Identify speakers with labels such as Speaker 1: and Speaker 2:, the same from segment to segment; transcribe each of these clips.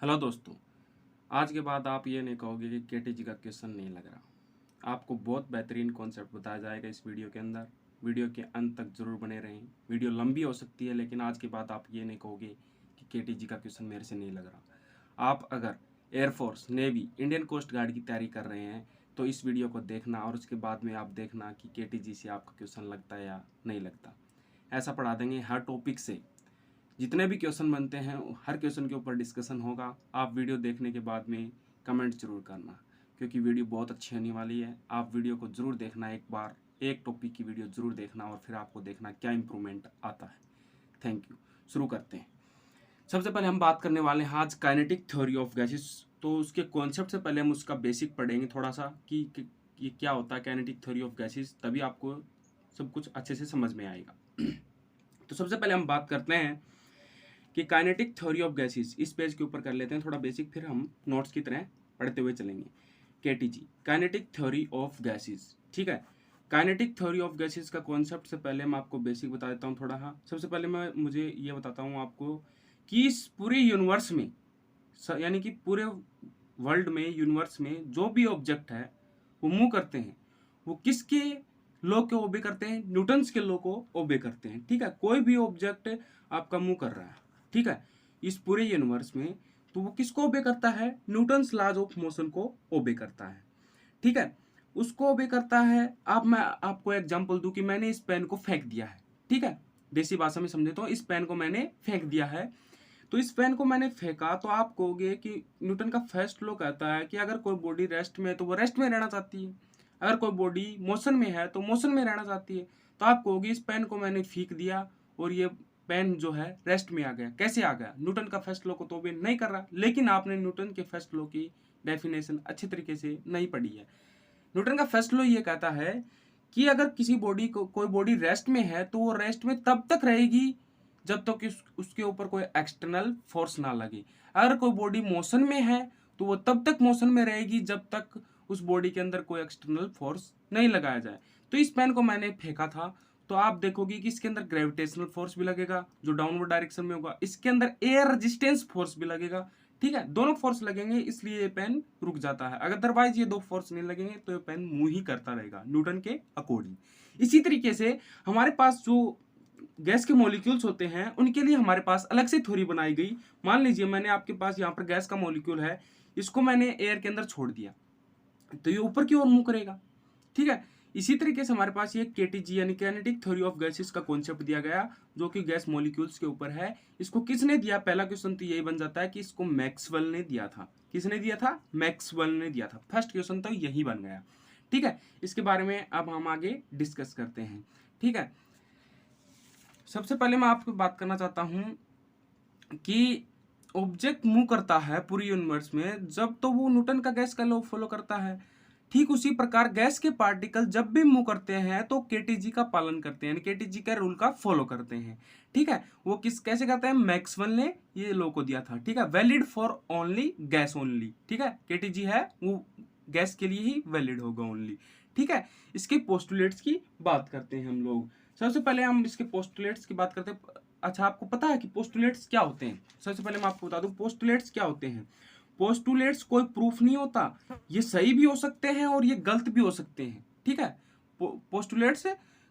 Speaker 1: Hello दोस्तों। आज के बाद आप ये नहीं कहोगे कि केटीजी का क्वेश्चन नहीं लग रहा। आपको बहुत बेहतरीन कॉन्सेप्ट बताया जाएगा इस वीडियो के अंदर। वीडियो के अंत तक ज़रूर बने रहें। वीडियो लंबी हो सकती है, लेकिन आज के बाद आप ये नहीं कहोगे कि केटीजी का क्वेश्चन मेरे से नहीं लग रहा। आप अगर air force, navy, Indian coast guard की तैयारी कर रहे हैं तो इस वीडियो को देखना और उसके बाद में आप देखना कि केटीजी से आपका क्वेश्चन लगता है या नहीं लगता। ऐसा पढ़ा देंगे हर टॉपिक से। जितने भी क्वेश्चन बनते हैं हर क्वेश्चन के ऊपर डिस्कशन होगा। आप वीडियो देखने के बाद में कमेंट जरूर करना, क्योंकि वीडियो बहुत अच्छी होने वाली है। आप वीडियो को ज़रूर देखना, एक बार एक टॉपिक की वीडियो ज़रूर देखना और फिर आपको देखना क्या इम्प्रूवमेंट आता है। Thank you. शुरू करते हैं। सबसे पहले हम बात करने वाले हैं आज काइनेटिक थ्योरी ऑफ गैसेस। तो उसके कॉन्सेप्ट से पहले हम उसका बेसिक पढ़ेंगे थोड़ा सा कि ये क्या होता है काइनेटिक थ्योरी ऑफ गैसेस, तभी आपको सब कुछ अच्छे से समझ में आएगा। तो सबसे पहले हम बात करते हैं कि काइनेटिक थ्योरी ऑफ गैसेस। इस पेज के ऊपर कर लेते हैं थोड़ा बेसिक, फिर हम नोट्स की तरह पढ़ते हुए चलेंगे। KTG, kinetic theory of gases. ठीक है, काइनेटिक थ्योरी ऑफ गैसेस का कॉन्सेप्ट से पहले मैं आपको बेसिक बता देता हूँ थोड़ा। हाँ, सबसे पहले मुझे ये बताता हूँ आपको कि इस पूरे यूनिवर्स में, यानी कि पूरे वर्ल्ड में, यूनिवर्स में जो भी ऑब्जेक्ट है वो मूव करते हैं, वो किसके लॉ को ओबे करते हैं? न्यूटन्स के लॉ को ओबे करते हैं। ठीक है, कोई भी ऑब्जेक्ट आपका मूव कर रहा है, ठीक है, इस पूरे यूनिवर्स में, तो वो किसको ओबे करता है? न्यूटन्स लॉज ऑफ मोशन को ओबे करता है। ठीक है, उसको ओबे करता है। अब मैं आपको एग्जांपल दूं कि मैंने इस पेन को फेंक दिया है। ठीक है, देसी भाषा में समझे तो इस पेन को मैंने फेंक दिया है। तो इस पेन को मैंने फेंका तो आप कहोगे कि न्यूटन का फर्स्ट लॉ कहता है कि अगर कोई बॉडी रेस्ट में है तो वो रेस्ट में रहना चाहती है, अगर कोई बॉडी मोशन में है तो मोशन में रहना चाहती है। तो आप कहोगे इस पेन को मैंने फेंक दिया और ये पेन जो है रेस्ट में आ गया। कैसे आ गया? न्यूटन का फर्स्ट लॉ को तो ओबे नहीं कर रहा। लेकिन आपने न्यूटन के फर्स्ट लॉ की डेफिनेशन अच्छी तरीके से नहीं पढ़ी है। न्यूटन का फर्स्ट लॉ ये कहता है कि अगर किसी बॉडी को, कोई बॉडी रेस्ट में है तो वो रेस्ट में तब तक रहेगी जब तक उसके ऊपर कोई एक्सटर्नल फोर्स ना लगे। अगर कोई बॉडी मोशन में है तो वो तब तक मोशन में रहेगी जब तक उस बॉडी के अंदर कोई एक्सटर्नल फोर्स नहीं लगाया जाए। तो इस पेन को मैंने फेंका था तो आप देखोगे कि इसके अंदर ग्रेविटेशनल फोर्स भी लगेगा जो डाउनवर्ड डायरेक्शन में होगा, इसके अंदर एयर रेजिस्टेंस फोर्स भी लगेगा। ठीक है, दोनों फोर्स लगेंगे, इसलिए ये पेन रुक जाता है। अगर अदरवाइज ये दो फोर्स नहीं लगेंगे तो ये पेन मूव ही करता रहेगा न्यूटन के अकॉर्डिंग। इसी तरीके से हमारे पास जो गैस के मॉलिक्यूल्स होते हैं उनके लिए हमारे पास अलग से थ्योरी बनाई गई। मान लीजिए मैंने आपके पास यहाँ पर गैस का मॉलिक्यूल है, इसको मैंने एयर के अंदर छोड़ दिया तो ये ऊपर की ओर मूव करेगा। ठीक है, इसी तरीके से हमारे पास ये केटीजी यानी काइनेटिक थ्योरी ऑफ गैसेस का कॉन्सेप्ट दिया गया जो कि गैस मॉलिक्यूल्स के ऊपर है। इसको किसने दिया? पहला क्वेश्चन तो यही बन जाता है कि इसको मैक्सवेल ने दिया था। किसने दिया था? मैक्सवेल ने दिया था। फर्स्ट क्वेश्चन तो यही बन गया। ठीक है, इसके बारे में अब हम आगे डिस्कस करते हैं। ठीक है, सबसे पहले मैं आपको बात करना चाहता हूं कि ऑब्जेक्ट मूव करता है पूरी यूनिवर्स में जब तो वो न्यूटन का गैस का लॉ फॉलो करता है। ठीक उसी प्रकार गैस के पार्टिकल जब भी मूव करते हैं तो केटीजी का पालन करते हैं, केटीजी का रूल का फॉलो करते हैं। ठीक है, वो कैसे करते हैं? मैक्सवेल ने ये लॉ को दिया था। ठीक है, valid for only gas only. ठीक है, केटीजी है वो गैस के लिए ही वैलिड होगा ओनली। ठीक है, इसके पोस्टुलेट्स की बात करते हैं हम लोग। सबसे पहले हम इसके पोस्टुलेट्स की बात करते हैं। अच्छा, आपको पता है कि पोस्टुलेट्स क्या होते हैं? सबसे पहले मैं आपको बता दूं पोस्टुलेट्स क्या होते हैं। पोस्टुलेट्स कोई प्रूफ नहीं होता, ये सही भी हो सकते हैं और ये गलत भी हो सकते हैं। ठीक है, पोस्टुलेट्स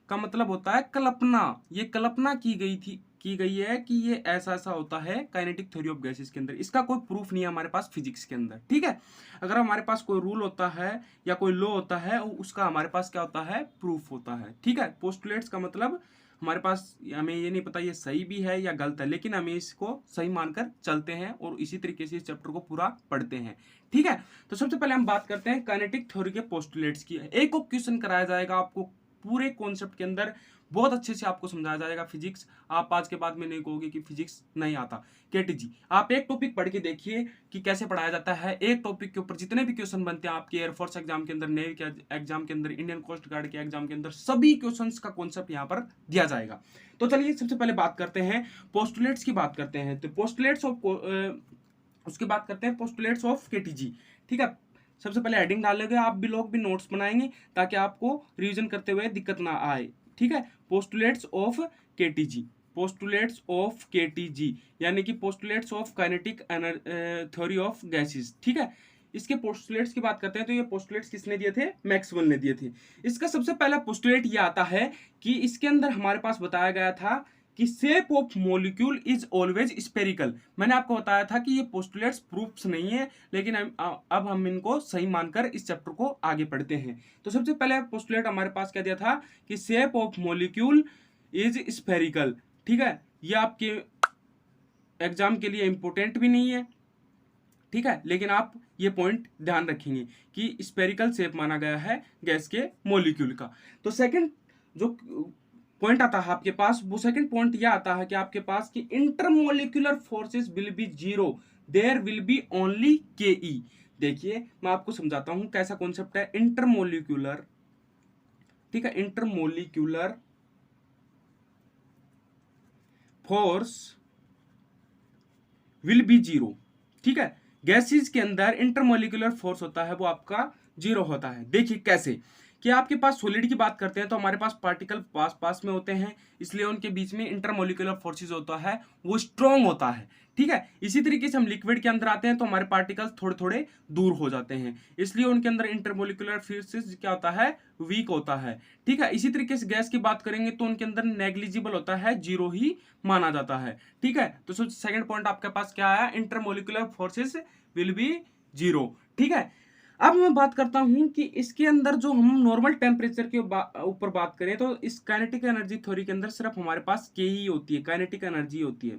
Speaker 1: का मतलब होता है कल्पना। ये कल्पना की गई है कि ये ऐसा ऐसा होता है काइनेटिक थ्योरी ऑफ गैसेस के अंदर। इसका कोई प्रूफ नहीं है हमारे पास फिजिक्स के अंदर। ठीक है, अगर हमारे पास कोई रूल होता है या कोई लॉ होता है उसका हमारे पास क्या होता है? प्रूफ होता है। ठीक है, पोस्टुलेट्स का मतलब हमारे पास, हमें ये नहीं पता ये सही भी है या गलत है, लेकिन हमें इसको सही मानकर चलते हैं और इसी तरीके से इस चैप्टर को पूरा पढ़ते हैं। ठीक है, तो सबसे पहले हम बात करते हैं काइनेटिक थ्योरी के पोस्टुलेट्स की। एक और क्वेश्चन कराया जाएगा आपको पूरे कॉन्सेप्ट के अंदर, बहुत अच्छे से आपको समझाया जाएगा फिजिक्स। आप आज के बाद में नहीं कहोगे कि फिजिक्स नहीं आता। केटीजी, आप एक टॉपिक पढ़ के देखिए कि कैसे पढ़ाया जाता है। एक टॉपिक के ऊपर जितने भी क्वेश्चन बनते हैं आपके एयरफोर्स एग्जाम के अंदर, नेवी के एग्जाम के अंदर, इंडियन कोस्ट गार्ड के एग्जाम के अंदर, सभी क्वेश्चंस का कॉन्सेप्ट यहाँ पर दिया जाएगा। तो चलिए सबसे पहले बात करते हैं पोस्टुलेट्स की बात करते हैं। तो पोस्टुलेट्स ऑफ उसकी बात करते हैं पोस्टुलेट्स ऑफ केटीजी। ठीक है, सबसे पहले हेडिंग डालोगे, आप भी लोग भी नोट्स बनाएंगे ताकि आपको रिवीजन करते हुए दिक्कत ना आए। ठीक है, postulates of KTG. Postulates of KTG, यानी कि postulates of kinetic theory of gases. ठीक है, इसके पोस्टुलेट्स की बात करते हैं तो ये पोस्टुलेट्स किसने दिए थे? मैक्सवेल ने दिए थे। इसका सबसे पहला पोस्टुलेट ये आता है कि इसके अंदर हमारे पास बताया गया था कि shape of molecule is always spherical. मैंने आपको बताया था कि ये पोस्टुलेट्स प्रूफ्स नहीं है, लेकिन अब हम इनको सही मानकर इस चैप्टर को आगे पढ़ते हैं। तो सबसे पहले पोस्टुलेट हमारे पास क्या दिया था कि shape of molecule is spherical. ठीक है, ये आपके एग्जाम के लिए इंपॉर्टेंट भी नहीं है, ठीक है, लेकिन आप ये पॉइंट ध्यान रखेंगे कि स्पेरिकल शेप माना गया है गैस के मॉलिक्यूल का। तो सेकंड जो पॉइंट आता है आपके पास, वो सेकंड पॉइंट यह आता है कि आपके पास कि intermolecular forces will be zero, there will be only K E. देखिए मैं आपको समझाता हूं कैसा कॉन्सेप्ट है इंटरमोलिकुलर। ठीक है, intermolecular force will be zero. ठीक है, गैसेस के अंदर इंटरमोलिकुलर फोर्स होता है वो आपका जीरो होता है। देखिए कैसे कि आपके पास सॉलिड की बात करते हैं तो हमारे पास पार्टिकल पास पास में होते हैं, इसलिए उनके बीच में इंटरमोलिकुलर फोर्सेस होता है वो स्ट्रॉन्ग होता है। ठीक है, इसी तरीके से हम लिक्विड के अंदर आते हैं तो हमारे पार्टिकल्स थोड़े थोड़े दूर हो जाते हैं, इसलिए उनके अंदर इंटरमोलिकुलर फोर्सेस क्या होता है? वीक होता है। ठीक है, इसी तरीके से गैस की बात करेंगे तो उनके अंदर नेग्लिजिबल होता है, जीरो ही माना जाता है। ठीक है, तो सेकंड पॉइंट आपके पास क्या आया? Intermolecular forces will be zero. ठीक है, अब मैं बात करता हूं कि इसके अंदर जो हम नॉर्मल टेम्परेचर के ऊपर बात करें तो इस काइनेटिक एनर्जी थ्योरी के अंदर सिर्फ हमारे पास के ही होती है, काइनेटिक एनर्जी होती है।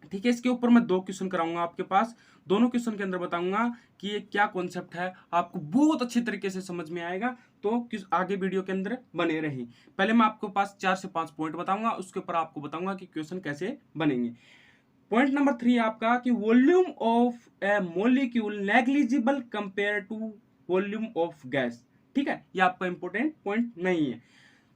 Speaker 1: ठीक है, इसके ऊपर मैं 2 क्वेश्चन कराऊंगा आपके पास, दोनों क्वेश्चन के अंदर बताऊंगा कि ये क्या कॉन्सेप्ट है, आपको बहुत अच्छी तरीके से समझ में आएगा। तो किस आगे वीडियो के अंदर बने रहें। पहले मैं आपके पास 4 से 5 पॉइंट बताऊंगा, उसके ऊपर आपको बताऊंगा कि क्वेश्चन कैसे बनेंगे। पॉइंट नंबर 3 आपका कि volume of a molecule negligible compare to volume of gas. ठीक है, ये आपका इंपॉर्टेंट पॉइंट नहीं है।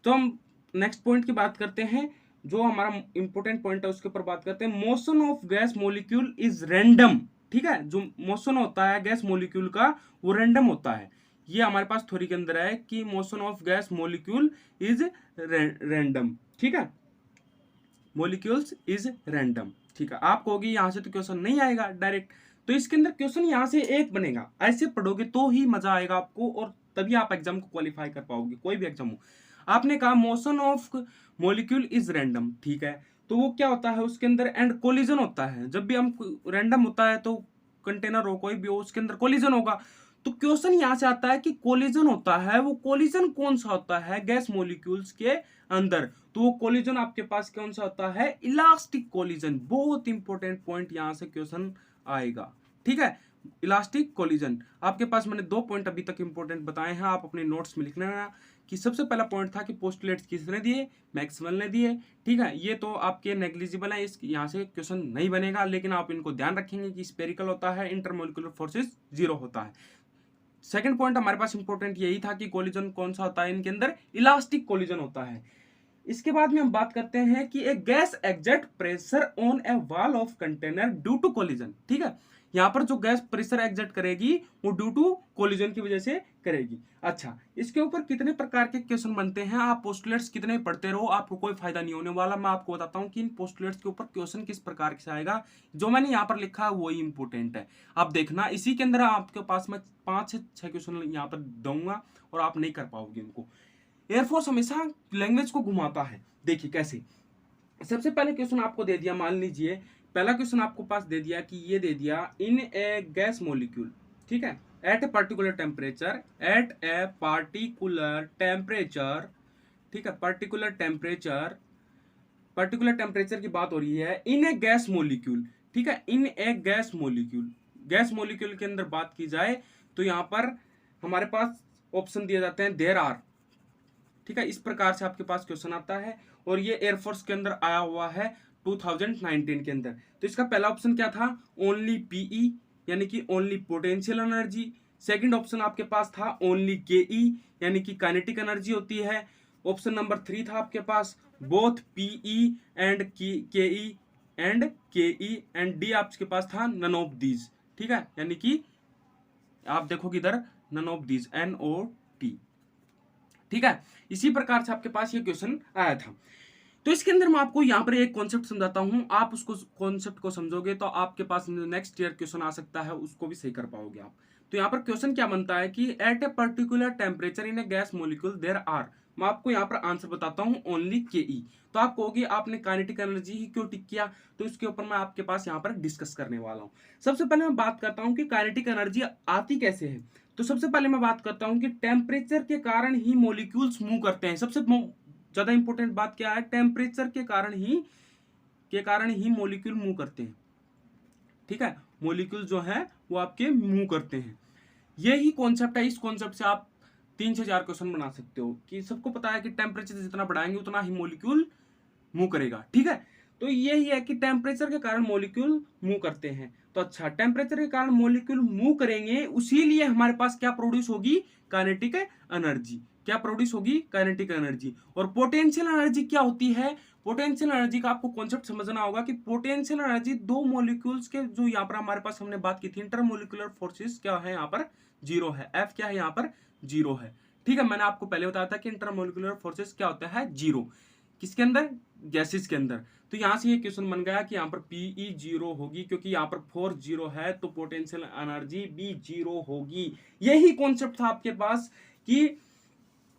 Speaker 1: तो हम नेक्स्ट पॉइंट की बात करते हैं, जो हमारा इंपॉर्टेंट पॉइंट है उसके ऊपर बात करते हैं। Motion of gas molecule is random. ठीक है, जो मोशन होता है गैस मॉलिक्यूल का वो रैंडम होता है। ये हमारे पास थ्योरी के अंदर है कि motion of gas molecule is random. ठीक है, मॉलिक्यूल्स इज रैंडम। ठीक है, आप कहोगे यहां से तो क्वेश्चन नहीं आएगा डायरेक्ट, तो इसके अंदर क्वेश्चन यहां से एक बनेगा। ऐसे पढ़ोगे तो ही मजा आएगा आपको और तभी आप एग्जाम को क्वालिफाई कर पाओगे, कोई भी एग्जाम हो। आपने कहा motion of molecule is random. ठीक है, तो वो क्या होता है उसके अंदर? एंड कोलिजन होता है। जब भी हम रैंडम होता है तो कंटेनर हो कोई भी हो उसके अंदर कोलिजन होगा। तो क्वेश्चन यहां से आता है कि कोलिजन होता है, वो कोलिजन कौन सा होता है गैस मॉलिक्यूल्स के अंदर? तो वो कोलिजन आपके पास कौन सा होता है? Elastic collision. बहुत इंपॉर्टेंट पॉइंट यहां से क्वेश्चन आएगा। ठीक है, इलास्टिक कोलिजन। आपके पास मैंने 2 पॉइंट अभी तक इंपॉर्टेंट बताए हैं, आप अपने नोट्स में लिख लेना कि सबसे पहला पॉइंट था कि पोस्टुलेट्स किसने दिए? मैक्सवेल ने दिए। ठीक है, ये तो आपके नेग्लिजिबल है, इस यहाँ से क्वेश्चन नहीं बनेगा, लेकिन आप इनको ध्यान रखेंगे कि स्पेरिकल होता है, इंटरमोलिकुलर फोर्सेस जीरो होता है। सेकंड पॉइंट हमारे पास इंपॉर्टेंट यही था कि कोलिजन कौन सा होता है? इनके अंदर इलास्टिक कोलिजन होता है। इसके बाद में हम बात करते हैं कि a gas exert pressure on a wall of container due to collision. ठीक है, यहाँ पर जो गैस प्रेशर एग्जर्ट करेगी वो ड्यू टू कोलिजन की वजह से करेगी। अच्छा, इसके ऊपर कितने प्रकार के क्वेश्चन बनते हैं? आप पोस्टुलेट्स कितने पढ़ते रहो, आपको कोई फायदा नहीं होने वाला। मैं आपको बताता हूँ कि इन पोस्टुलेट्स के ऊपर क्वेश्चन किस प्रकार से आएगा। जो मैंने यहाँ पर लिखा है वही इंपॉर्टेंट है, आप देखना। इसी के अंदर आपके पास मैं 5 से 6 क्वेश्चन यहाँ पर दूंगा और आप नहीं कर पाओगे इनको। एयरफोर्स हमेशा लैंग्वेज को घुमाता है। देखिए कैसे, सबसे पहले क्वेश्चन आपको दे दिया, मान लीजिए पहला क्वेश्चन आपको पास दे दिया कि ये दे दिया इन ए गैस मॉलिक्यूल। ठीक है, at a particular temperature, at a particular temperature. ठीक है, पर्टिकुलर टेम्परेचर की बात हो रही है इन ए गैस मॉलिक्यूल। ठीक है, इन a gas molecule, gas molecule के अंदर बात की जाए तो यहां पर हमारे पास ऑप्शन दिए जाते हैं देयर आर। ठीक है, इस प्रकार से आपके पास क्वेश्चन आता है और ये एयरफोर्स के अंदर आया हुआ है 2019 के अंदर। तो इसका पहला ऑप्शन क्या था? ओनली पीई, यानी कि only potential energy. Second option आपके पास था ओनली केई, यानी कि काइनेटिक एनर्जी होती है। ऑप्शन नंबर 3 था आपके पास बोथ पीई एंड केई एंड डी आपके पास था नन ऑफ दीज। ठीक है, यानी कि आप देखोगे इधर नन ऑफ दीज, NOT। ठीक है, इसी प्रकार से आपके पास ये क्वेश्चन आया था। तो इसके अंदर मैं आपको यहाँ पर एक कॉन्सेप्ट समझाता हूँ, आप उसको कॉन्सेप्ट को समझोगे तो आपके पास नेक्स्ट ईयर क्वेश्चन आ सकता है, उसको भी सही कर पाओगे आप। तो यहाँ पर क्वेश्चन क्या बनता है कि at a particular temperature in a gas molecule there are, मैं आपको यहाँ पर आंसर बताता हूँ ओनली के ई। तो आप कहोगे आपने काइनेटिक एनर्जी ही क्यों टिक किया, तो इसके ऊपर मैं आपके पास यहाँ पर डिस्कस करने वाला हूँ। सबसे पहले मैं बात करता हूँ कि काइनेटिक एनर्जी आती कैसे है। तो सबसे पहले मैं बात करता हूँ कि टेम्परेचर के कारण ही मॉलिक्यूल्स मूव करते हैं। सबसे ज्यादा इंपॉर्टेंट बात क्या है, टेम्परेचर के कारण ही मॉलिक्यूल मूव करते हैं। ठीक है, मॉलिक्यूल जो है वो आपके मूव करते हैं। यही कॉन्सेप्ट है, इस कॉन्सेप्ट से आप 3 से 4 क्वेश्चन बना सकते हो कि सबको पता है कि टेम्परेचर जितना बढ़ाएंगे उतना ही मॉलिक्यूल मूव करेगा। ठीक है, तो यही है कि टेम्परेचर के कारण मॉलिक्यूल मूव करते हैं। तो अच्छा, टेम्परेचर के कारण मॉलिक्यूल मूव करेंगे, उसीलिए हमारे पास क्या प्रोड्यूस होगी, काइनेटिक एनर्जी। क्या प्रोड्यूस होगी, काइनेटिक एनर्जी। और पोटेंशियल एनर्जी क्या होती है, पोटेंशियल एनर्जी का आपको कॉन्सेप्ट समझना होगा कि पोटेंशियल एनर्जी दो मॉलिक्यूल्स के, जो यहाँ पर हमारे पास हमने बात की थी इंटरमोलिकुलर फोर्सेस, क्या है यहाँ पर जीरो है, एफ क्या है यहाँ पर जीरो है। ठीक है, मैंने आपको पहले बताया था कि इंटरमोलिकुलर फोर्सेस क्या होता है, जीरो। किसके अंदर, गैसेस के अंदर। तो यहां से ये क्वेश्चन बन गया कि यहाँ पर पीई जीरो होगी, क्योंकि यहाँ पर फोर्स जीरो है तो पोटेंशियल एनर्जी भी जीरो होगी। यही कॉन्सेप्ट था आपके पास कि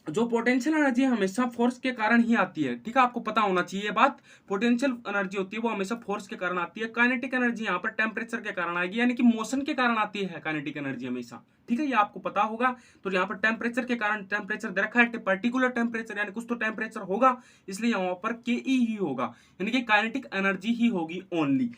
Speaker 1: जो पोटेंशियल एनर्जी हमेशा फोर्स के कारण ही आती है। ठीक है, आपको पता होना चाहिए बात, पोटेंशियल एनर्जी होती है वो हमेशा फोर्स के कारण आती है। काइनेटिक एनर्जी यहाँ पर टेम्परेचर के कारण आएगी, यानी कि मोशन के कारण आती है काइनेटिक एनर्जी हमेशा। ठीक है, ये आपको पता होगा। तो यहाँ पर टेम्परेचर के कारण, टेम्परेचर दे रखा है पर्टिकुलर टेम्परेचर, यानी कुछ तो टेम्परेचर होगा, इसलिए यहाँ पर के ही होगा, यानी कि काइनेटिक एनर्जी ही होगी ओनली।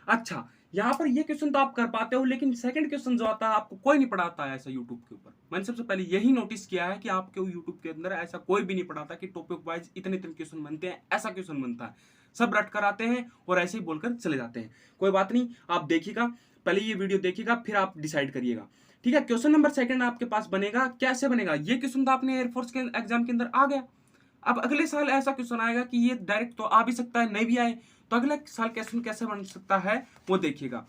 Speaker 1: अच्छा, यहाँ पर ये क्वेश्चन तो आप कर पाते हो, लेकिन सेकंड क्वेश्चन जो आता है आपको कोई नहीं पढ़ाता है ऐसा यूट्यूब के ऊपर। मैंने सबसे पहले यही नोटिस किया है कि आपके यूट्यूब के अंदर ऐसा कोई भी नहीं पढ़ाता कि टॉपिक वाइज इतने इतने क्वेश्चन बनते हैं, ऐसा क्वेश्चन बनता है। सब रट कर आते हैं और ऐसे ही बोलकर चले जाते हैं। कोई बात नहीं, आप देखिएगा, पहले ये वीडियो देखिएगा, फिर आप डिसाइड करिएगा। ठीक है, क्वेश्चन नंबर सेकंड आपके पास बनेगा, कैसे बनेगा, ये क्वेश्चन तो आपने एयरफोर्स के एग्जाम के अंदर आ गया। अब अगले साल ऐसा क्वेश्चन आएगा कि ये डायरेक्ट तो आ भी सकता है, नहीं भी आए, तो अगले साल क्वेश्चन कैसे बन सकता है वो देखिएगा।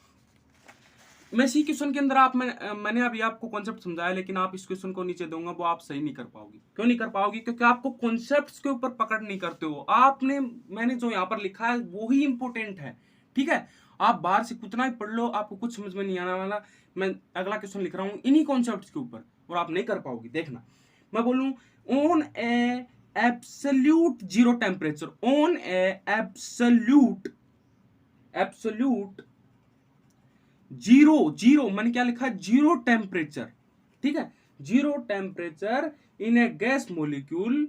Speaker 1: मैं इसी क्वेश्चन के अंदर मैंने अभी आपको कॉन्सेप्ट समझाया, लेकिन आप इस क्वेश्चन को नीचे दूंगा वो आप सही नहीं कर पाओगे। क्यों नहीं कर पाओगे, क्योंकि आपको कॉन्सेप्ट्स के ऊपर पकड़ नहीं करते हो। मैंने जो यहाँ पर लिखा है वो ही इंपॉर्टेंट है। ठीक है, आप बाहर से कितना ही पढ़ लो, आपको कुछ समझ में नहीं आने वाला। मैं अगला क्वेश्चन लिख रहा हूँ इन्हीं कॉन्सेप्ट्स के ऊपर, और आप नहीं कर पाओगे। देखना, मैं बोलूँ on A absolute zero temperature, on A absolute zero, zero मैंने क्या लिखा है, जीरो टेम्परेचर। ठीक है, zero temperature in a gas molecule.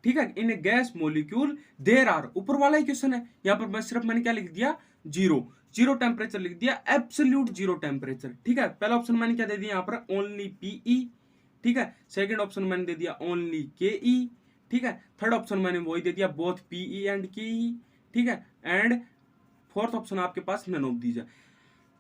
Speaker 1: ठीक है, इन a gas molecule there are, ऊपर वाला ही क्वेश्चन है, यहां पर सिर्फ मैंने क्या लिख दिया, जीरो, जीरो टेम्परेचर लिख दिया, एब्सोल्यूट जीरो टेम्परेचर। ठीक है, पहला ऑप्शन मैंने क्या दे दिया यहाँ पर, ओनली पीई। ठीक है, सेकंड ऑप्शन मैंने दे दिया ओनली केई। ठीक है, थर्ड ऑप्शन मैंने वही दे दिया, बोथ पीई एंड केई। ठीक है, एंड फोर्थ ऑप्शन आपके पास नन ऑफ दीज है।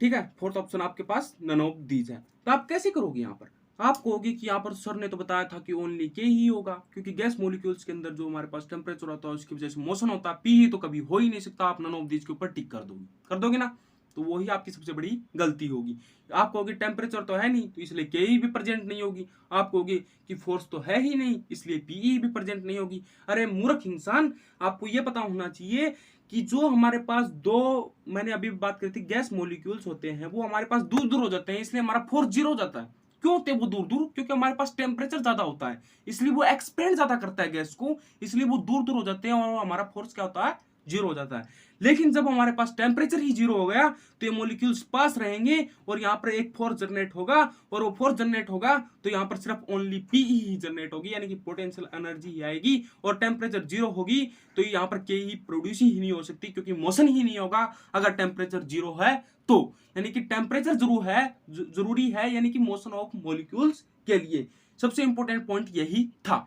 Speaker 1: ठीक है, फोर्थ ऑप्शन आपके पास नन ऑफ दीज है। तो आप कैसे करोगे, यहाँ पर आप कहोगे कि यहाँ पर सर ने तो बताया था कि ओनली के ही होगा, क्योंकि गैस मॉलिक्यूल्स के अंदर जो हमारे पास टेम्परेचर होता है उसकी वजह से मोशन होता है, पी ही तो कभी हो ही नहीं सकता। आप नन ऑफ दीज के ऊपर टिक कर दोगे ना, तो वही आपकी सबसे बड़ी गलती होगी। आप कहोगे टेम्परेचर तो है नहीं, तो इसलिए के ही भी प्रेजेंट नहीं होगी। आप कहोगे कि फोर्स तो है ही नहीं, इसलिए पीई भी प्रेजेंट नहीं होगी। अरे मूर्ख इंसान, आपको यह पता होना चाहिए कि जो हमारे पास दो, मैंने अभी बात करी थी, गैस मॉलिक्यूल्स होते हैं वो हमारे पास दूर दूर हो जाते हैं, इसलिए हमारा फोर्स जीरो हो जाता है। क्यों होते हैं वो दूर दूर, क्योंकि हमारे पास टेम्परेचर ज्यादा होता है, इसलिए वो एक्सपेंड ज्यादा करता है गैस को, इसलिए वो दूर दूर हो जाते हैं और हमारा फोर्स क्या होता है, जीरो हो जाता है। लेकिन जब हमारे पास टेम्परेचर ही जीरो हो गया तो ये मॉलिक्यूल्स पास रहेंगे और यहाँ पर एक फोर्स जनरेट होगा, और वो फोर्स जनरेट होगा तो यहाँ पर सिर्फ ओनली पी ही जनरेट होगी, यानी कि पोटेंशियल एनर्जी ही आएगी। और टेम्परेचर जीरो होगी तो यहाँ पर के ही प्रोड्यूस ही नहीं हो सकती, क्योंकि मोशन ही नहीं होगा अगर टेम्परेचर जीरो है तो। यानी कि टेम्परेचर जरूरी है, यानी कि मोशन ऑफ मॉलिक्यूल्स के लिए। सबसे इंपॉर्टेंट पॉइंट यही था।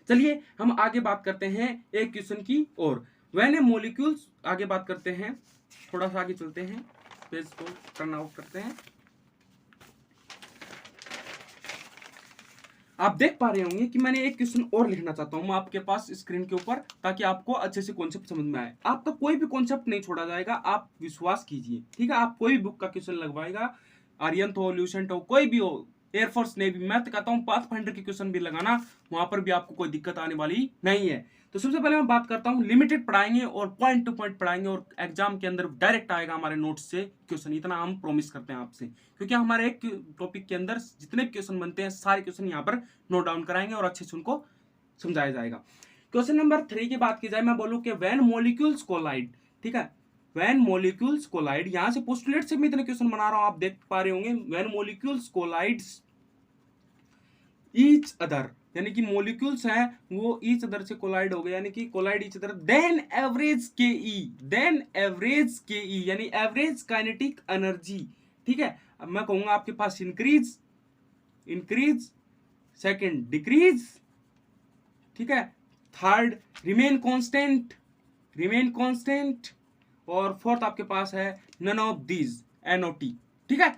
Speaker 1: चलिए हम आगे बात करते हैं एक क्वेश्चन की और, व्हेन ए मॉलिक्यूल्स, आगे बात करते हैं, थोड़ा सा आगे चलते हैं, पेज को टर्न आउट करते हैं। आप देख पा रहे होंगे कि मैंने एक क्वेश्चन और लिखना चाहता हूं मैं आपके पास स्क्रीन के ऊपर, ताकि आपको अच्छे से कॉन्सेप्ट समझ में आए। आपका कोई भी कॉन्सेप्ट नहीं छोड़ा जाएगा, आप विश्वास कीजिए। ठीक है, आप कोई भी बुक का क्वेश्चन लगवाएगा, आर्यन हो, ल्यूसेंट हो, कोई भी हो, एयरफोर्स नेवी, मैं तो कहता हूँ पाथफाइंडर के क्वेश्चन भी लगाना, वहां पर भी आपको कोई दिक्कत आने वाली नहीं है। तो सबसे पहले मैं बात करता हूँ, लिमिटेड पढ़ाएंगे और पॉइंट टू पॉइंट पढ़ाएंगे और एग्जाम के अंदर डायरेक्ट आएगा हमारे नोट्स से क्वेश्चन, इतना हम प्रॉमिस करते हैं आपसे, क्योंकि हमारे एक टॉपिक के अंदर जितने क्वेश्चन बनते हैं सारे क्वेश्चन यहाँ पर नोट डाउन कराएंगे और अच्छे से उनको समझाया जाएगा। क्वेश्चन नंबर 3 की बात की जाए, मैं बोलूँ कि व्हेन मॉलिक्यूल्स कोलाइड, ठीक है, व्हेन मॉलिक्यूल्स कोलाइड, यहाँ से पोस्टुलेट से मैं इतने क्वेश्चन बना रहा हूँ, आप देख पा रहे होंगे। When molecules collides each other, यानी कि मॉलिक्यूल्स हैं वो ईच अदर से कोलाइड हो गए, यानी कि collide each other, then average K E, then average K ई यानी एवरेज काइनेटिक एनर्जी, ठीक है। अब मैं कहूंगा आपके पास इंक्रीज, इंक्रीज, सेकंड डिक्रीज, ठीक है, third remain constant, remain constant, और फोर्थ आपके पास है नन ऑफ दीज, एनओटी, ठीक है।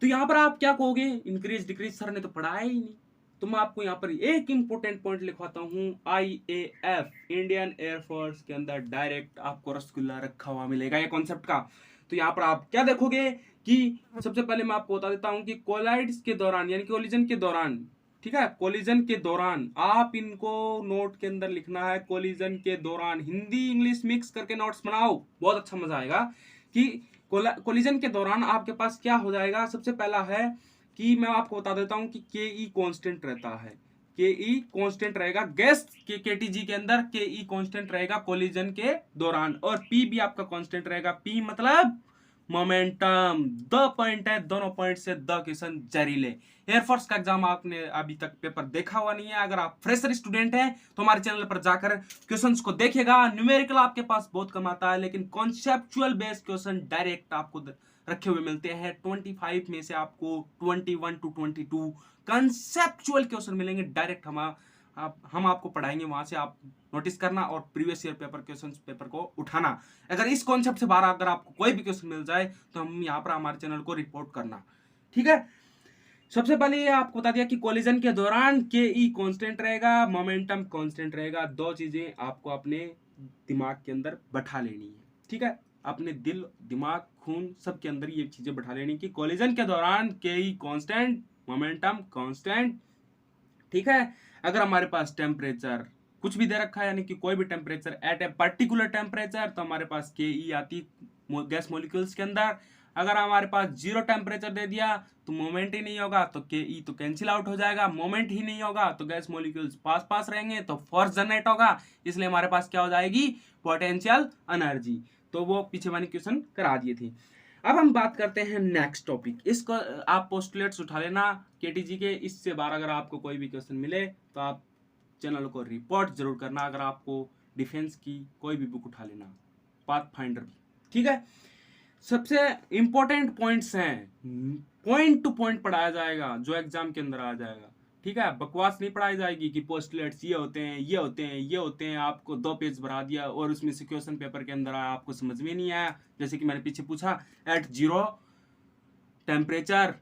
Speaker 1: तो यहां पर आप क्या कहोगे, इंक्रीज डिक्रीज सर ने तो पढ़ाया ही नहीं, तो मैं आपको यहाँ पर एक इंपॉर्टेंट पॉइंट लिखवाता हूँ, IAF इंडियन एयरफोर्स के अंदर डायरेक्ट आपको रसगुल्ला रखा हुआ मिलेगा ये कॉन्सेप्ट का। तो यहाँ पर आप क्या देखोगे कि सबसे पहले मैं आपको बता देता हूँ कि कोलाइड्स के दौरान यानी कि कोलिजन के दौरान, ठीक है, कोलिजन के दौरान आप इनको नोट के अंदर लिखना है, कोलिजन के दौरान, हिंदी इंग्लिश मिक्स करके नोट्स बनाओ, बहुत अच्छा मजा आएगा। कि कोलिजन के दौरान आपके पास क्या हो जाएगा, सबसे पहला है कि मैं आपको बता देता हूं कि के ई कांस्टेंट रहता है, के ई कांस्टेंट रहेगा गैस के केटीजी के अंदर, के ई कांस्टेंट रहेगा कोलिजन के दौरान, और पी भी आपका कांस्टेंट रहेगा, पी मतलब मोमेंटम। दो पॉइंट है, दोनों पॉइंट से दो क्वेश्चन जहरीले। एयरफोर्स का एग्जाम आपने अभी तक पेपर देखा हुआ नहीं है, अगर आप फ्रेशर स्टूडेंट हैं तो हमारे चैनल पर जाकर क्वेश्चंस को देखेगा। न्यूमेरिकल आपके पास बहुत कम आता है, लेकिन कॉन्सेप्चुअल बेस्ड क्वेश्चन डायरेक्ट आपको रखे हुए मिलते हैं। 25 में से आपको 21 to 22 कंसेप्चुअल क्वेश्चन मिलेंगे डायरेक्ट, हम आपको पढ़ाएंगे, वहां से आप नोटिस करना और previous year paper question paper को उठाना। अगर इस कॉन्सेप्ट से बाहर अगर आपको कोई भी क्वेश्चन मिल जाए तो हम यहाँ पर हमारे चैनल को रिपोर्ट करना, ठीक है। सबसे पहले ये आपको बता दिया कि कोलिजन के दौरान के ई कांस्टेंट रहेगा, मोमेंटम कांस्टेंट रहेगा। दो चीजें आपको अपने दिमाग के अंदर बैठा लेनी है, ठीक है, अपने दिल दिमाग खून सब के अंदर ये चीजें बैठा लेनी कि कोलिजन के दौरान के ई कांस्टेंट, मोमेंटम कांस्टेंट, ठीक है। अगर हमारे पास टेम्परेचर कुछ भी दे रखा है, यानी कि कोई भी temperature at a particular temperature, तो हमारे पास के ई आती गैस मॉलिक्यूल्स के अंदर। अगर हमारे पास 0 टेम्परेचर दे दिया तो मोमेंट ही नहीं होगा, तो के ई तो कैंसिल आउट हो जाएगा, मोमेंट ही नहीं होगा तो गैस मॉलिक्यूल्स पास पास रहेंगे तो फोर्स जनरेट होगा, इसलिए हमारे पास क्या हो जाएगी, पोटेंशियल एनर्जी। तो वो पीछे वाले क्वेश्चन करा दिए थे। अब हम बात करते हैं नेक्स्ट टॉपिक, इसको आप पोस्टुलेट्स उठा लेना केटीजी के, इससे बाहर अगर आपको कोई भी क्वेश्चन मिले तो आप चैनल को रिपोर्ट जरूर करना। अगर आपको डिफेंस की कोई भी बुक उठा लेना, पाथफाइंडर भी, ठीक है। सबसे इंपॉर्टेंट पॉइंट्स हैं, पॉइंट टू पॉइंट पढ़ाया जाएगा जो एग्जाम के अंदर आ जाएगा, ठीक है। बकवास नहीं पढ़ाई जाएगी कि पोस्टुलेट्स ये होते हैं, ये होते हैं, ये होते हैं, आपको 2 पेज भरा दिया और उसमें से क्वेश्चन पेपर के अंदर आया आपको समझ में नहीं आया। जैसे कि मैंने पीछे पूछा, at 0 temperature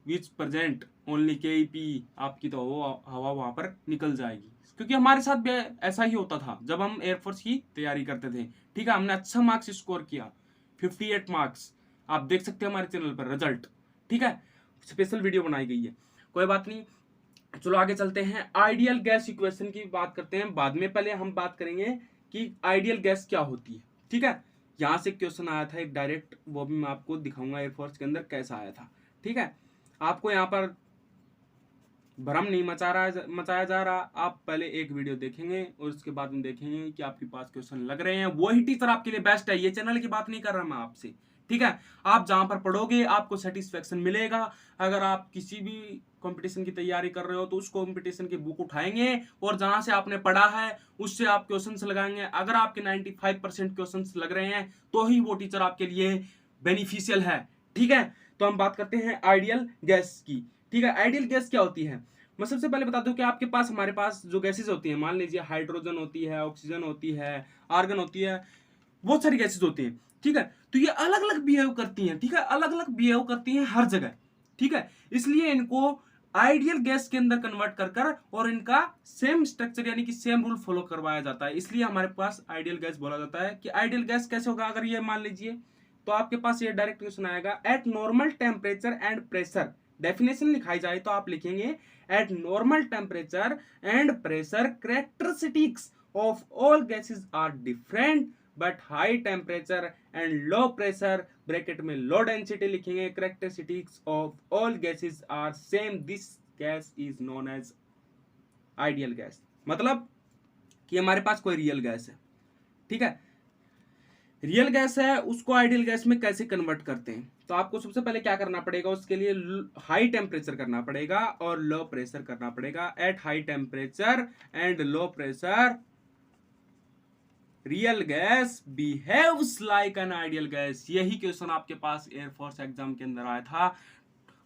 Speaker 1: which present only K P, आपकी तो वो हवा वहां पर निकल जाएगी, क्योंकि हमारे साथ भी ऐसा ही होता था जब हम एयरफोर्स की तैयारी करते थे, ठीक है। हमने अच्छा मार्क्स स्कोर किया, 58 मार्क्स, आप देख सकते हैं हमारे चैनल पर रिजल्ट, ठीक है, स्पेशल वीडियो बनाई गई है, कोई बात नहीं। चलो आगे चलते हैं, आइडियल गैस इक्वेशन की बात करते हैं बाद में, पहले हम बात करेंगे कि आइडियल गैस क्या होती है, ठीक है। यहाँ से क्वेश्चन आया था एक डायरेक्ट, वो भी मैं आपको दिखाऊंगा एयरफोर्स के अंदर कैसा आया था, ठीक है। आपको यहाँ पर भ्रम नहीं मचाया जा रहा, आप पहले एक वीडियो देखेंगे और उसके बाद में देखेंगे कि आपके पास क्वेश्चन लग रहे हैं, वही टीचर आपके लिए बेस्ट है। ये चैनल की बात नहीं कर रहा मैं आपसे, ठीक है। आप जहां पर पढ़ोगे आपको सेटिस्फेक्शन मिलेगा। अगर आप किसी भी कंपटीशन की तैयारी कर रहे हो तो उस कंपटीशन की बुक उठाएंगे और जहां से आपने पढ़ा है उससे आप क्वेश्चंस लगाएंगे। अगर आपके 95% क्वेश्चंस लग रहे हैं तो ही वो टीचर आपके लिए बेनिफिशियल है, ठीक है। तो हम बात करते हैं आइडियल गैस की, ठीक है। आइडियल गैस क्या होती है, मैं सबसे पहले बता दूं कि आपके पास हमारे पास जो गैसेस होती हैं, मान लीजिए हाइड्रोजन होती है, ऑक्सीजन होती है, आर्गन होती है, बहुत सारी गैसेस होती हैं, ठीक है। तो ये अलग अलग बिहेव करती हैं, ठीक है, अलग अलग बिहेव करती हैं हर जगह, ठीक है। इसलिए इनको आइडियल गैस के अंदर कन्वर्ट कर और इनका सेम स्ट्रक्चर यानी कि सेम रूल फॉलो करवाया जाता है, इसलिए हमारे पास आइडियल गैस बोला जाता है। कि आइडियल गैस कैसे होगा, अगर ये मान लीजिए तो आपके पास ये डायरेक्ट क्वेश्चन आएगा, at normal temperature and pressure, definition लिखाई जाए तो आप लिखेंगे at normal temperature and pressure characteristics of all gases are different but high temperature and low pressure bracket में लो डेंसिटी लिखेंगे characteristics of all gases are same this gas is known as ideal gas. मतलब कि हमारे पास कोई real gas है, ठीक है, real gas है, उसको आइडियल गैस में कैसे कन्वर्ट करते हैं। तो आपको सबसे पहले क्या करना पड़ेगा, उसके लिए हाई टेम्परेचर करना पड़ेगा और लो प्रेशर करना पड़ेगा। At high temperature and low pressure real gas behaves like an ideal gas. यही क्वेश्चन आपके पास एयरफोर्स एग्जाम के अंदर आया था।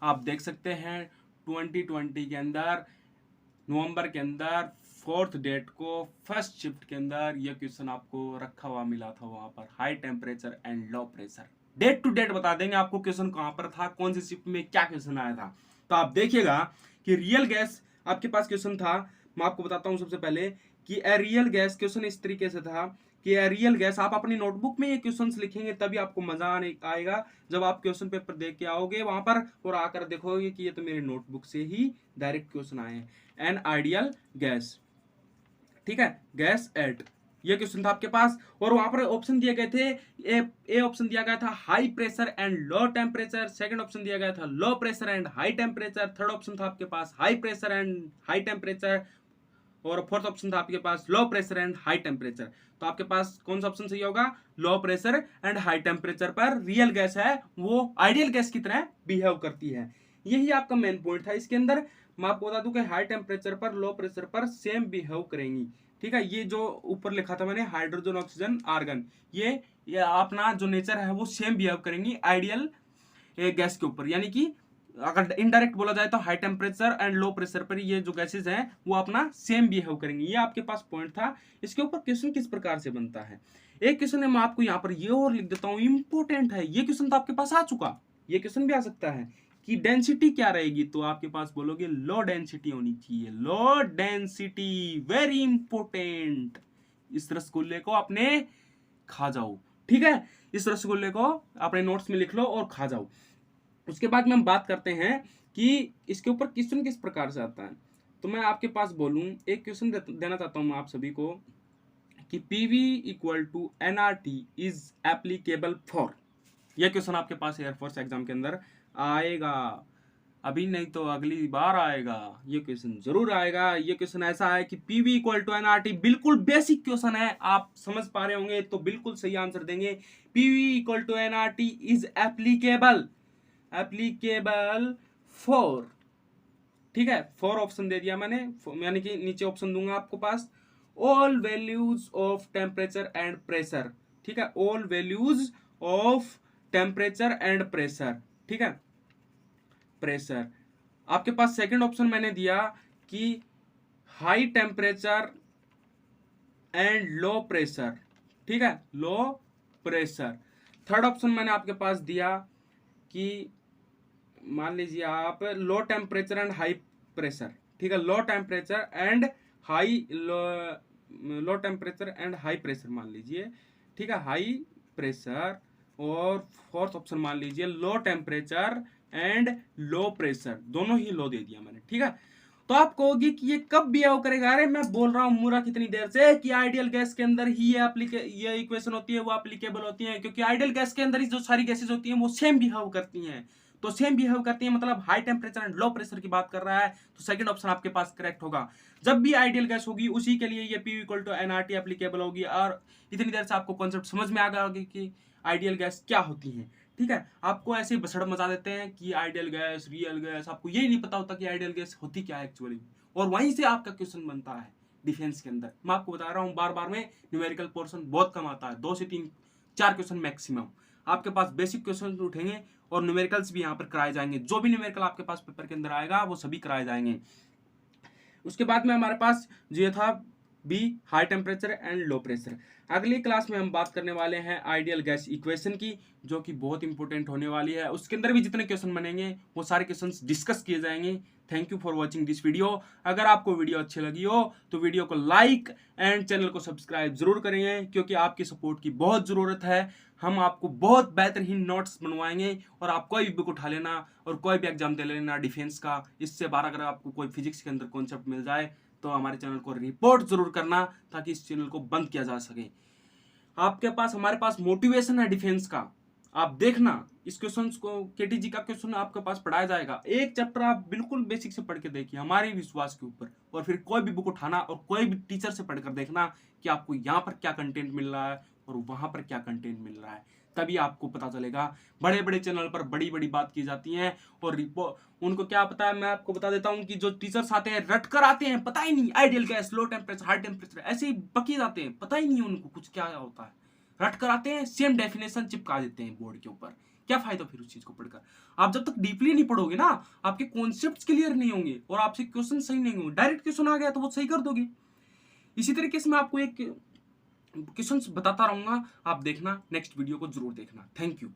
Speaker 1: आप देख सकते हैं 2020 के अंदर नवंबर के अंदर 4th डेट को फर्स्ट शिफ्ट के अंदर यह क्वेश्चन आपको रखा हुआ मिला था, वहां पर high temperature and low pressure. Date to date बता देंगे आपको क्वेश्चन कहां पर था, कौन सी शिफ्ट में क्या क्वेश्चन आया था। तो आप देखिएगा कि रियल गैस आपके पास क्वेश्चन था। मैं आपको बताता हूं सबसे पहले कि ए रियल गैस क्वेश्चन इस तरीके से था कि ए रियल गैस, आप अपनी नोटबुक में ये क्वेश्चंस लिखेंगे तभी आपको मजा आएगा जब आप क्वेश्चन पेपर देख के आओगे वहां पर और आकर देखोगे कि ये तो मेरी नोटबुक से ही डायरेक्ट क्वेश्चन आए हैं। एन आइडियल गैस, ठीक है, गैस एट, ये क्वेश्चन था आपके पास। और वहां पर ऑप्शन दिए गए थे, ए ऑप्शन दिया गया था high pressure and low temperature, second option दिया गया था low pressure and high temperature, third option था आपके पास high pressure and high temperature, और फोर्थ ऑप्शन था आपके पास low pressure and high temperature. तो आपके पास कौन सा ऑप्शन सही होगा, low pressure and high temperature पर रियल गैस है वो आइडियल गैस की तरह बिहेव करती है। यही आपका मेन पॉइंट था इसके अंदर। मैं आपको बता दूं कि हाई टेम्परेचर पर लो प्रेशर पर सेम बिहेव करेंगी, ठीक है। ये जो ऊपर लिखा था मैंने हाइड्रोजन ऑक्सीजन आर्गन, ये अपना जो नेचर है वो सेम बिहेव करेंगी आइडियल गैस के ऊपर। यानी कि अगर इनडायरेक्ट बोला जाए तो high temperature and low pressure पर ये जो गैसेज हैं वो अपना सेम बिहेव करेंगे। ये आपके पास पॉइंट था। इसके ऊपर क्वेश्चन किस प्रकार से बनता है, एक क्वेश्चन है, मैं आपको यहाँ पर ये और लिख देता हूँ, इंपॉर्टेंट है ये क्वेश्चन, तो आपके पास आ चुका, ये क्वेश्चन भी आ सकता है कि डेंसिटी क्या रहेगी, तो आपके पास बोलोगे लो डेंसिटी होनी चाहिए, लो डेंसिटी, वेरी इंपॉर्टेंट। इस रसगुल्ले को अपने खा जाओ, ठीक है, इस रसगुल्ले को अपने नोट्स में लिख लो और खा जाओ। उसके बाद में हम बात करते हैं कि इसके ऊपर क्वेश्चन किस प्रकार से आता है। तो मैं आपके पास बोलूं, एक क्वेश्चन देना चाहता हूं मैं आप सभी को कि PV equal to NRT is applicable for, यह क्वेश्चन आपके पास एयरफोर्स एग्जाम के अंदर आएगा, अभी नहीं तो अगली बार आएगा, ये क्वेश्चन जरूर आएगा। ये क्वेश्चन ऐसा है कि PV इक्वल टू NRT, बिल्कुल बेसिक क्वेश्चन है, आप समझ पा रहे होंगे तो बिल्कुल सही आंसर देंगे। PV equal to NRT is applicable for, ठीक है, फॉर ऑप्शन दे दिया मैंने, यानी कि नीचे ऑप्शन दूंगा आपको पास, all values of temperature and pressure, ठीक है, all values of temperature and pressure, ठीक है, प्रेशर। आपके पास सेकंड ऑप्शन मैंने दिया कि high temperature and low pressure, ठीक है, लो प्रेशर। थर्ड ऑप्शन मैंने आपके पास दिया कि मान लीजिए आप low temperature and high pressure, ठीक है, low temperature and high, low temperature and high pressure मान लीजिए, ठीक है, हाई प्रेशर। और फोर्थ ऑप्शन मान लीजिए low temperature and low pressure, दोनों ही लो दे दिया मैंने, ठीक है। तो आप कहोगे कि ये कब बिहेव करेगा, अरे मैं बोल रहा हूं मूरा कितनी देर से कि आइडियल गैस के अंदर ही ये इक्वेशन होती है, वो एप्लीकेबल होती है, क्योंकि आइडियल गैस के अंदर ही जो सारी गैसेज होती हैं वो सेम बिहेव करती हैं। तो सेम बिहेव करती है मतलब high temperature and low pressure की बात कर रहा है, तो सेकंड ऑप्शन आपके पास करेक्ट होगा। जब भी आइडियल गैस होगी उसी के लिए ये PV equal to NRT applicable होगी। और इतनी देर से आपको कॉन्सेप्ट समझ में आ गया होगा कि आइडियल गैस क्या होती है, ठीक है। आपको ऐसे बसड़ मचा देते हैं कि आइडियल गैस, रियल गैस, आपको यही नहीं पता होता कि आइडियल गैस होती क्या है एक्चुअली, और वहीं से आपका क्वेश्चन बनता है डिफेंस के अंदर। मैं आपको बता रहा हूँ बार बार में न्यूमेरिकल पोर्शन बहुत कम आता है, 2 से 3 4 क्वेश्चन मैक्सिमम आपके पास बेसिक क्वेश्चन उठेंगे और न्यूमेरिकल्स भी यहाँ पर कराए जाएंगे। जो भी न्यूमेरिकल आपके पास पेपर के अंदर आएगा वो सभी कराए जाएंगे। उसके बाद में हमारे पास जो था B high temperature and low pressure. अगली क्लास में हम बात करने वाले हैं आइडियल गैस इक्वेशन की, जो कि बहुत इंपॉर्टेंट होने वाली है। उसके अंदर भी जितने क्वेश्चन बनेंगे वो सारे क्वेश्चंस डिस्कस किए जाएंगे। Thank you for watching this video. अगर आपको वीडियो अच्छी लगी हो तो वीडियो को लाइक एंड चैनल को सब्सक्राइब जरूर करेंगे, क्योंकि आपकी सपोर्ट की बहुत ज़रूरत है। हम आपको बहुत बेहतरीन नोट्स बनवाएंगे और आप कोई भी बुक उठा लेना और कोई भी एग्जाम दे लेना डिफेंस का। इससे बार अगर आपको कोई फिजिक्स के अंदर कॉन्सेप्ट मिल जाए तो हमारे चैनल को रिपोर्ट जरूर करना, ताकि इस चैनल को बंद किया जा सके। आपके पास हमारे पास मोटिवेशन है डिफेंस का, आप देखना इस क्वेश्चंस को, केटीजी का क्वेश्चन आपके पास पढ़ाया जाएगा। एक चैप्टर आप बिल्कुल बेसिक से पढ़ के देखिए हमारे विश्वास के ऊपर, और फिर कोई भी बुक उठाना और कोई भी टीचर से पढ़कर देखना कि आपको यहाँ पर क्या कंटेंट मिल रहा है और वहां पर क्या कंटेंट मिल रहा है, तभी आपको पता चलेगा। बड़े बड़े चैनल पर बड़ी बड़ी बात की जाती है और उनको क्या पता है। मैं आपको बता देता हूँ कि जो टीचर्स आते हैं रट कर आते हैं, पता ही नहीं ideal gas, low temperature, high temperature, ऐसे ही बकी जाते हैं, पता ही नहीं उनको कुछ क्या होता है। रट कर आते हैं, सेम डेफिनेशन चिपका देते हैं बोर्ड के ऊपर। क्या फायदा फिर उस चीज को पढ़कर? आप जब तक डीपली नहीं पढ़ोगे ना, आपके कॉन्सेप्ट्स क्लियर नहीं होंगे और आपसे क्वेश्चन सही नहीं होंगे। डायरेक्ट क्वेश्चन आ गया तो वो सही कर दोगे। इसी तरीके से मैं आपको एक क्वेश्चन बताता रहूंगा, आप देखना, नेक्स्ट वीडियो को जरूर देखना। Thank you.